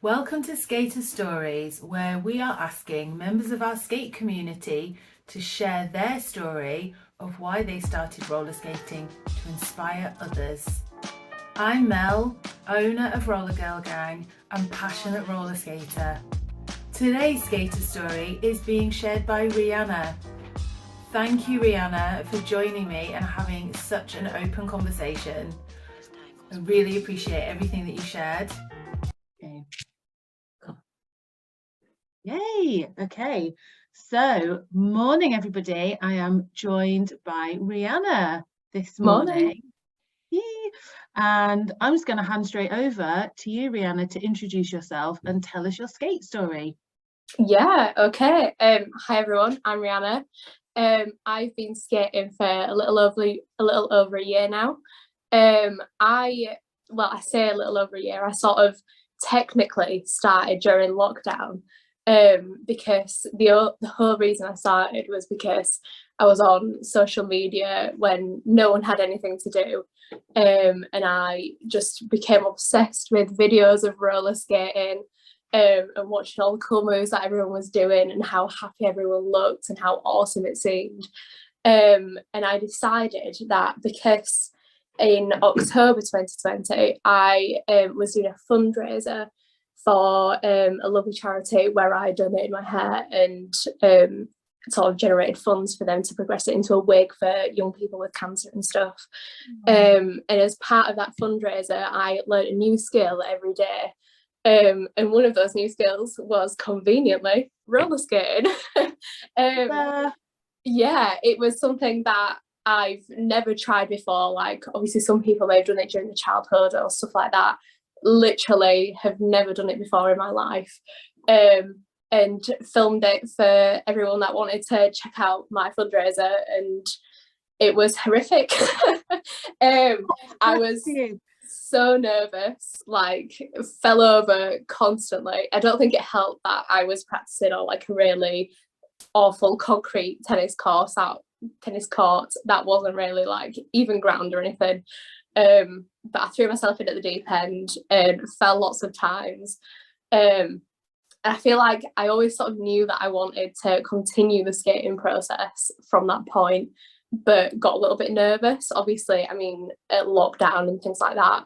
Welcome to Skater Stories, where we are asking members of our skate community to share their story of why they started roller skating to inspire others. I'm Mel, owner of Roller Girl Gang and passionate roller skater. Today's skater story is being shared by Rhianna. Thank you, Rhianna, for joining me and having such an open conversation. I really appreciate everything that you shared. Okay. Yay! Okay, so morning everybody. I am joined by Rhianna this morning. Yay. And I'm just going to hand straight over to you, Rhianna, to introduce yourself and tell us your skate story. Yeah, okay. Hi everyone, I'm Rhianna. I've been skating for a little over a year now. I say a little over a year. I sort of technically started during lockdown, because the whole reason I started was because I was on social media when no one had anything to do, and I just became obsessed with videos of roller skating. And watching all the cool moves that everyone was doing and how happy everyone looked and how awesome it seemed. And I decided that because in October 2020, I was doing a fundraiser for a lovely charity where I donated my hair and sort of generated funds for them to progress it into a wig for young people with cancer and stuff. And as part of that fundraiser, I learned a new skill every day. And one of those new skills was conveniently roller skating. Yeah, it was something that I've never tried before. Like, obviously some people, they've done it during their childhood or stuff like that. Literally have never done it before in my life. And filmed it for everyone that wanted to check out my fundraiser, and it was horrific. I was so nervous, like fell over constantly. I don't think it helped that I was practicing on like a really awful concrete tennis court that wasn't really like even ground or anything. But I threw myself in at the deep end and fell lots of times. I feel like I always sort of knew that I wanted to continue the skating process from that point, but got a little bit nervous. Obviously, I mean, at lockdown and things like that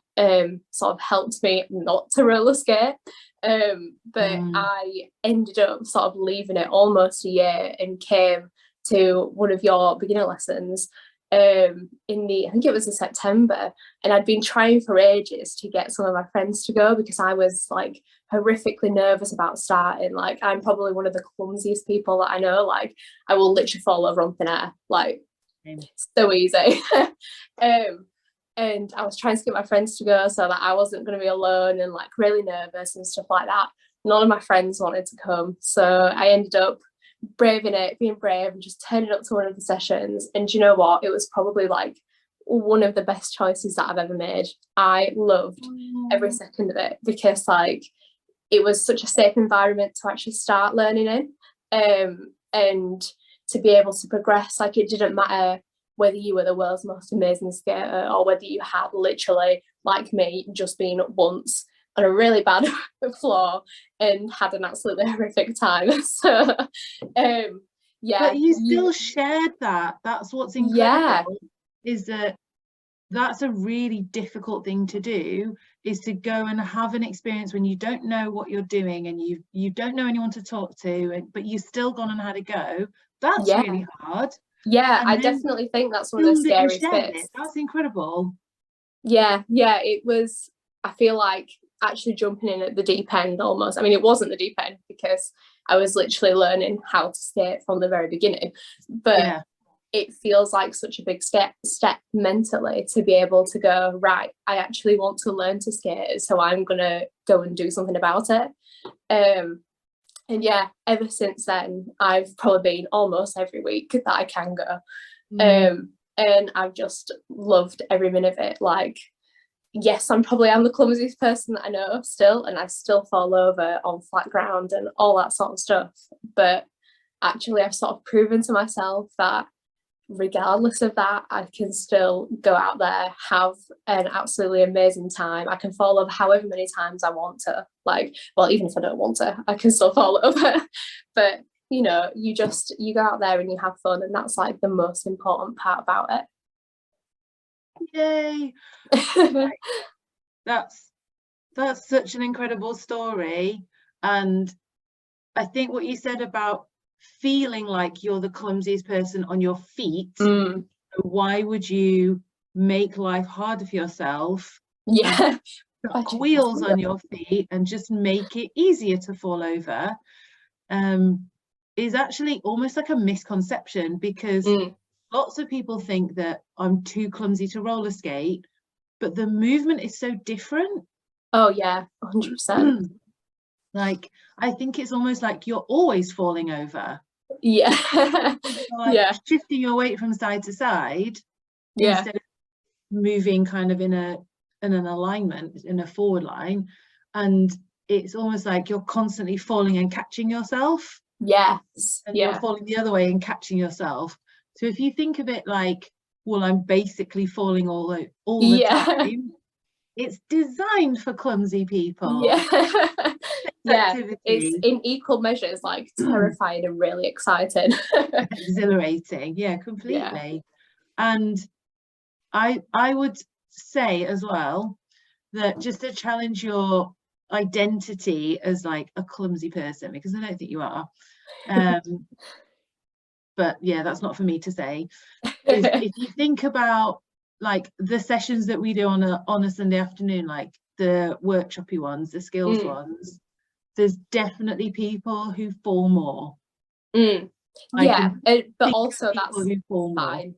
sort of helped me not to roller skate. But I ended up sort of leaving it almost a year and came to one of your beginner lessons I think it was in September, and I'd been trying for ages to get some of my friends to go because I was like horrifically nervous about starting. Like, I'm probably one of the clumsiest people that I know. Like, I will literally fall over on thin air, like so easy. And I was trying to get my friends to go so that I wasn't going to be alone, and like really nervous and stuff like that. None of my friends wanted to come, so I ended up braving it, being brave and just turning up to one of the sessions. And you know what, it was probably like one of the best choices that I've ever made. I loved every second of it because like it was such a safe environment to actually start learning in, and to be able to progress. Like, it didn't matter whether you were the world's most amazing skater or whether you had literally, like me, just been once on a really bad floor and had an absolutely horrific time. So yeah, but you still shared that. That's what's incredible. Is that that's a really difficult thing to do, is to go and have an experience when you don't know what you're doing and you don't know anyone to talk to, but you've still gone and had a go. That's really hard. Yeah, I definitely think that's one of the scariest bits. That's incredible. Yeah, it was. I feel like actually jumping in at the deep end almost. I mean, it wasn't the deep end because I was literally learning how to skate from the very beginning, but it feels like such a big step mentally to be able to go, right, I actually want to learn to skate, so I'm gonna go and do something about it. And yeah, ever since then I've probably been almost every week that I can go. And I've just loved every minute of it. Like, yes, I'm the clumsiest person that I know still, and I still fall over on flat ground and all that sort of stuff, but actually I've sort of proven to myself that regardless of that, I can still go out there, have an absolutely amazing time. I can fall over however many times I want to. Like, well, even if I don't want to, I can still fall over. But you know, you go out there and you have fun, and that's like the most important part about it. Yay. That's such an incredible story. And I think what you said about feeling like you're the clumsiest person on your feet, why would you make life harder for yourself? Yeah. Put wheels on your feet and just make it easier to fall over, is actually almost like a misconception, because lots of people think that I'm too clumsy to roller skate, but the movement is so different. Oh yeah, 100%. Like, I think it's almost like you're always falling over. Yeah. Like, yeah, shifting your weight from side to side, yeah, instead of moving kind of in an alignment, in a forward line. And it's almost like you're constantly falling and catching yourself. yes, And you're falling the other way and catching yourself. So if you think of it like, well, I'm basically falling all the time, it's designed for clumsy people. Yeah, it's in equal measures like terrifying and really exciting. Exhilarating, yeah, completely. And I would say as well that, just to challenge your identity as like a clumsy person, because I don't think you are, but yeah, that's not for me to say, is if you think about like the sessions that we do on a Sunday afternoon, like the workshopy ones, the skills ones, there's definitely people who fall more. But also that's who fall fine.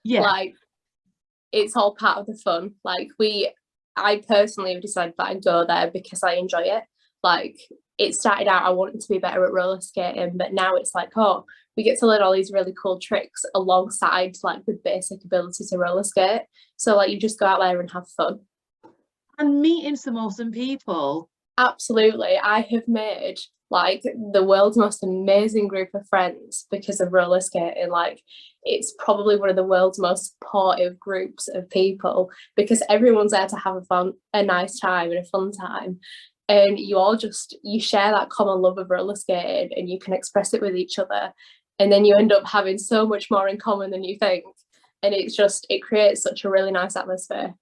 Yeah, like it's all part of the fun. Like I personally have decided that I go there because I enjoy it. Like, it started out I wanted to be better at roller skating, but now it's like, oh, we get to learn all these really cool tricks alongside like the basic ability to roller skate. So like, you just go out there and have fun and meeting some awesome people. Absolutely. I have made like the world's most amazing group of friends because of roller skating. Like, it's probably one of the world's most supportive groups of people, because everyone's there to have a nice time and a fun time, and you share that common love of roller skating, and you can express it with each other, and then you end up having so much more in common than you think, and it creates such a really nice atmosphere.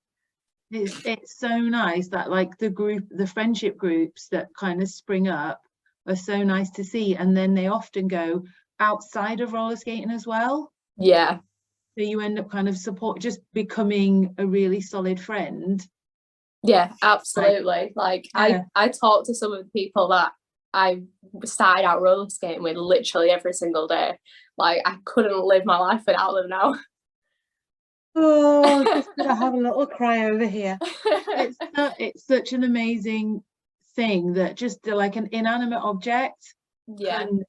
It's so nice that like the friendship groups that kind of spring up are so nice to see, and then they often go outside of roller skating as well. Yeah, so you end up kind of just becoming a really solid friend. Yeah, absolutely. Like I talk to some of the people that I started out roller skating with literally every single day. Like, I couldn't live my life without them now. Oh, just gonna have a little cry over here. It's such an amazing thing that just like an inanimate object can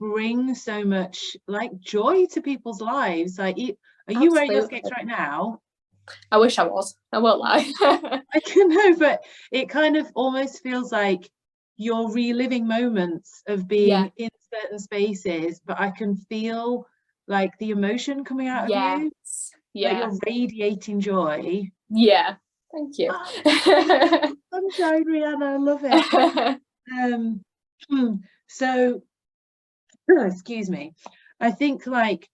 bring so much like joy to people's lives. Like, are you wearing your skates right now? I wish I was. I won't lie. I can know, but it kind of almost feels like you're reliving moments of being in certain spaces, but I can feel like the emotion coming out of you. Like, you're radiating joy. Yeah, thank you. Sunshine, Rhianna, I love it. So excuse me, I think like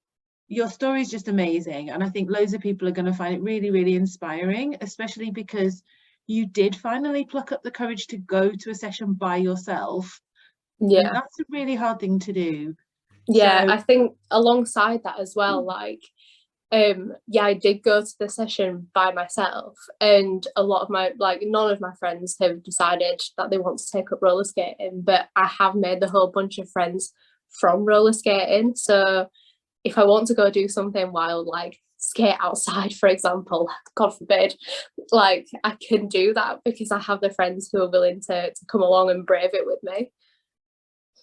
your story is just amazing, and I think loads of people are going to find it really, really inspiring, especially because you did finally pluck up the courage to go to a session by yourself. And that's a really hard thing to do. I think alongside that as well, like I did go to the session by myself, and a lot of none of my friends have decided that they want to take up roller skating, but I have made the whole bunch of friends from roller skating. So if I want to go do something wild, like skate outside, for example, God forbid, like, I can do that because I have the friends who are willing to come along and brave it with me.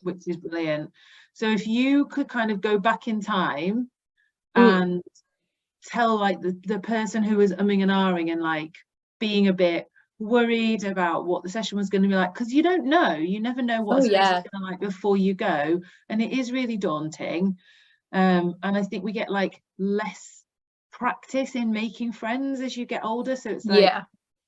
Which is brilliant. So if you could kind of go back in time and tell like the person who was umming and ahhing and like being a bit worried about what the session was going to be like, because you never know what a space is going to like before you go, and it is really daunting. And I think we get like less practice in making friends as you get older, so it's like,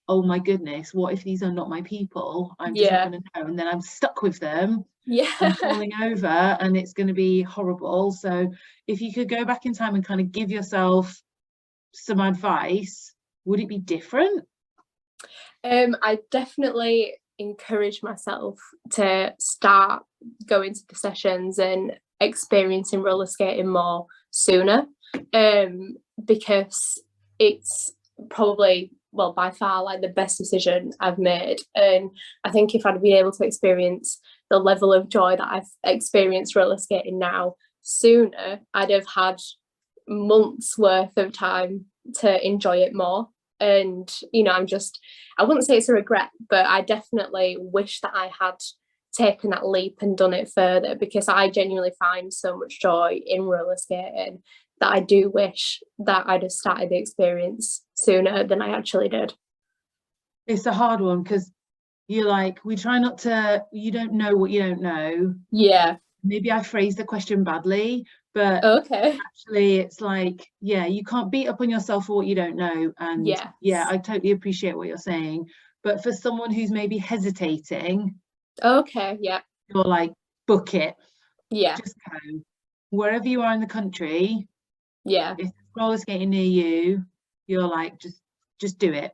oh my goodness, what if these are not my people? I'm just not going to know, and then I'm stuck with them and falling over, and it's going to be horrible. So if you could go back in time and kind of give yourself some advice, would it be different? I definitely encourage myself to start going to the sessions and experiencing roller skating more sooner, because it's probably, well, by far like the best decision I've made. And I think if I'd been able to experience the level of joy that I've experienced roller skating now sooner, I'd have had months worth of time to enjoy it more. And you know, I wouldn't say it's a regret, but I definitely wish that I had taken that leap and done it further, because I genuinely find so much joy in roller skating that I do wish that I'd have started the experience sooner than I actually did. It's a hard one, because you're like, we try not to, you don't know what you don't know. Maybe I phrased the question badly, but actually it's like, you can't beat up on yourself for what you don't know. And I totally appreciate what you're saying, but for someone who's maybe hesitating, you're like, book it, just go wherever you are in the country. If there's roller skating near you, you're like, just do it.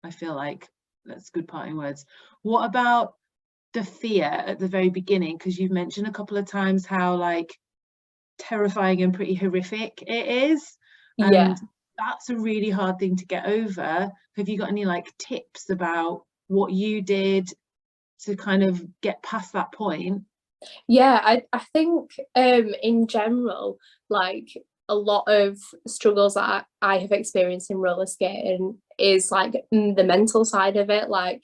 I feel like that's good parting words. What about the fear at the very beginning? Because you've mentioned a couple of times how like terrifying and pretty horrific it is. And that's a really hard thing to get over. Have you got any like tips about what you did to kind of get past that point? I think in general, like a lot of struggles that I have experienced in roller skating is like the mental side of it. Like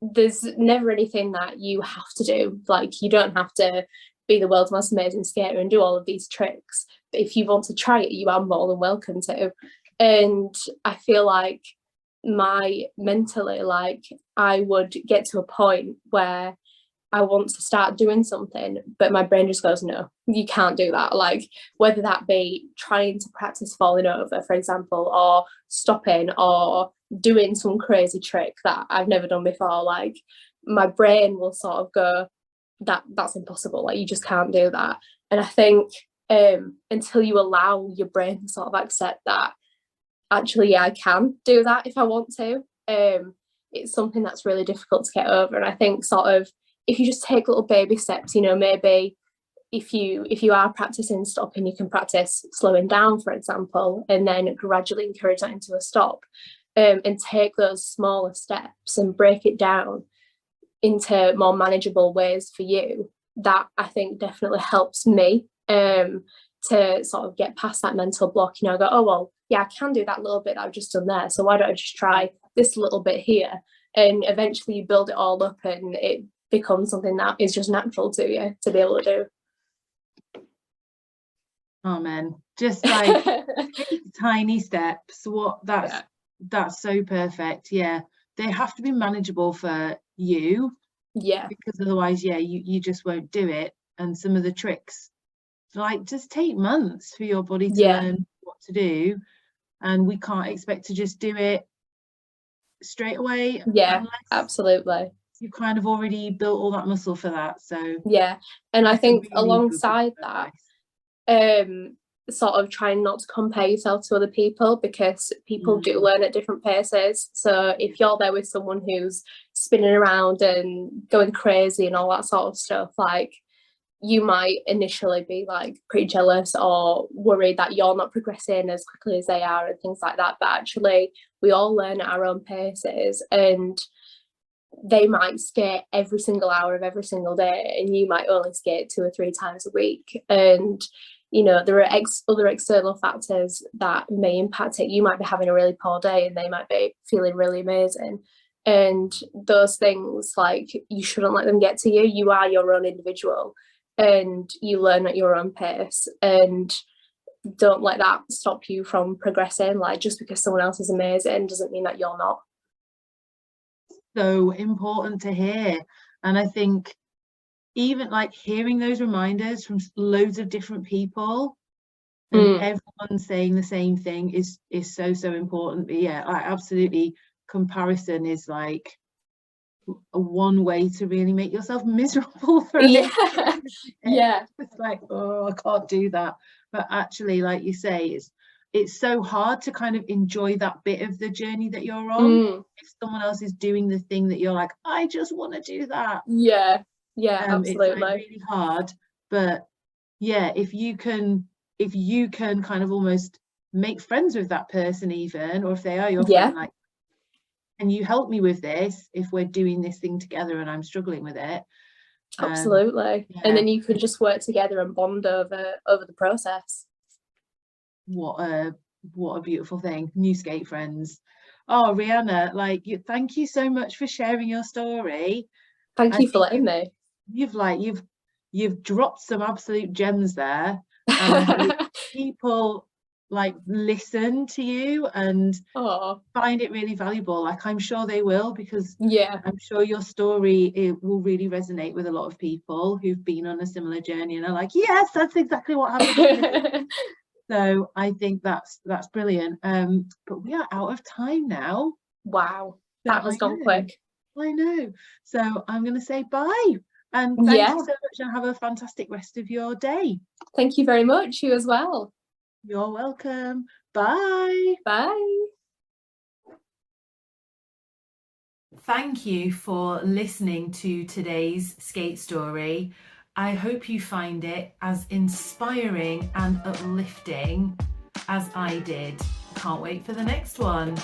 there's never anything that you have to do. Like you don't have to be the world's most amazing skater and do all of these tricks, but if you want to try it, you are more than welcome to. And I feel like mentally, like I would get to a point where I want to start doing something, but my brain just goes, no, you can't do that. Like whether that be trying to practice falling over, for example, or stopping, or doing some crazy trick that I've never done before, like my brain will sort of go, that's impossible. Like you just can't do that. And I think until you allow your brain to sort of accept that actually I can do that if I want to, it's something that's really difficult to get over. And I think sort of if you just take little baby steps, you know, maybe if you are practicing stopping, you can practice slowing down, for example, and then gradually encourage that into a stop, and take those smaller steps and break it down into more manageable ways for you. That I think definitely helps me to sort of get past that mental block. You know, I go, oh well, yeah, I can do that little bit that I've just done there, so why don't I just try this little bit here? And eventually you build it all up and it becomes something that is just natural to you to be able to do. Oh man, just like tiny steps. That's so perfect. They have to be manageable for you, because otherwise you just won't do it. And some of the tricks like just take months for your body to learn what to do, and we can't expect to just do it straight away. Absolutely. You've kind of already built all that muscle for that. So and I think really alongside that, sort of trying not to compare yourself to other people, because people do learn at different paces. So if you're there with someone who's spinning around and going crazy and all that sort of stuff, like you might initially be like pretty jealous or worried that you're not progressing as quickly as they are and things like that. But actually we all learn at our own paces, and they might skate every single hour of every single day and you might only skate 2 or 3 times a week. And you know, there are other external factors that may impact it. You might be having a really poor day and they might be feeling really amazing, and those things, like, you shouldn't let them get to you. You are your own individual and you learn at your own pace, and don't let that stop you from progressing. Like, just because someone else is amazing doesn't mean that you're not. So important to hear. And I think even like hearing those reminders from loads of different people and everyone saying the same thing is so important. But yeah, I absolutely, comparison is like a one way to really make yourself miserable for it's like, oh, I can't do that. But actually, like you say, it's so hard to kind of enjoy that bit of the journey that you're on if someone else is doing the thing that you're like, I just want to do that. Absolutely. It's like really hard. But yeah, if you can kind of almost make friends with that person, even, or if they are your friend, like, can you help me with this if we're doing this thing together and I'm struggling with it? Absolutely. And then you can just work together and bond over the process. What a beautiful thing. New skate friends. Oh, Rhianna, like, thank you so much for sharing your story. Thank you for letting me. You've dropped some absolute gems there, and I hope people like listen to you and find it really valuable. Like, I'm sure they will, because I'm sure your story, it will really resonate with a lot of people who've been on a similar journey and are like, yes, that's exactly what happened. So I think that's brilliant. But we are out of time now. Wow, that has gone quick. I know. So I'm going to say bye. And thank you so much, and have a fantastic rest of your day. Thank you very much. You as well. You're welcome. Bye. Bye. Thank you for listening to today's skate story. I hope you find it as inspiring and uplifting as I did. Can't wait for the next one.